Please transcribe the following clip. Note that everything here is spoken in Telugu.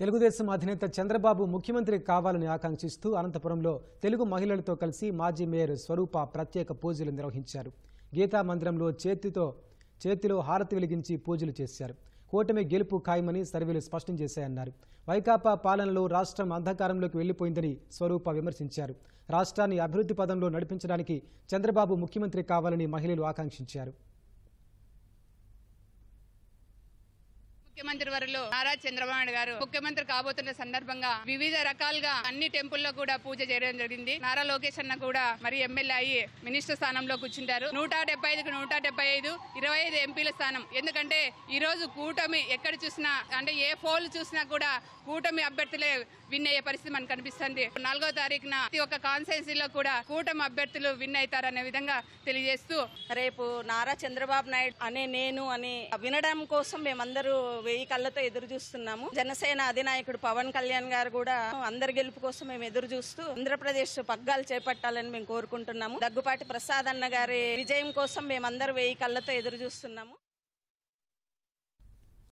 తెలుగుదేశం అధినేత చంద్రబాబు ముఖ్యమంత్రి కావాలని ఆకాంక్షిస్తూ అనంతపురంలో తెలుగు మహిళలతో కలిసి మాజీ మేయర్ స్వరూప ప్రత్యేక పూజలు నిర్వహించారు. గీతా మందిరంలో చేతిలో హారతి వెలిగించి పూజలు చేశారు. కూటమి గెలుపు ఖాయమని సర్వేలు స్పష్టం చేశాయన్నారు. వైకాపా పాలనలో రాష్ట్రం అంధకారంలోకి వెళ్లిపోయిందని స్వరూప విమర్శించారు. రాష్ట్రాన్ని అభివృద్ధి పదంలో నడిపించడానికి చంద్రబాబు ముఖ్యమంత్రి కావాలని మహిళలు ఆకాంక్షించారు. ముఖ్యమంత్రి వారిలో నారా చంద్రబాబు నాయుడు గారు ముఖ్యమంత్రి కాబోతున్న సందర్భంగా వివిధ రకాలుగా అన్ని టెంపుల్లో కూడా పూజ చేయడం జరిగింది. నారా లోకేష్ అన్న కూడా మరి ఎమ్మెల్యే అయ్యి మినిస్టర్ స్థానంలో కూర్చుంటారు. 175కి 175 25 ఎంపీల స్థానం. ఎందుకంటే ఈ రోజు కూటమి ఎక్కడ చూసినా అంటే ఏ పోల్ చూసినా కూడా కూటమి అభ్యర్థులే విన్ అయ్యే పరిస్థితి మనకు కనిపిస్తుంది. 4వ తారీఖున ప్రతి ఒక్క కాన్స్టిట్యున్సీలో కూడా కూటమి అభ్యర్థులు విన్ అవుతారనే విధంగా తెలియజేస్తూ రేపు నారా చంద్రబాబు నాయుడు అనే నేను అని వినడం కోసం మేమందరూ 1000 కళ్ళతో ఎదురు చూస్తున్నాము. జనసేన అధినాయకుడు పవన్ కళ్యాణ్ గారు కూడా అందరి గెలుపు కోసం మేము ఎదురు చూస్తూ ఆంధ్రప్రదేశ్ పగ్గాలు చేపట్టాలని మేము కోరుకుంటున్నాము. దగ్గుపాటి ప్రసాద్ అన్న గారి విజయం కోసం మేమందరూ 1000 కళ్ళతో ఎదురు చూస్తున్నాము.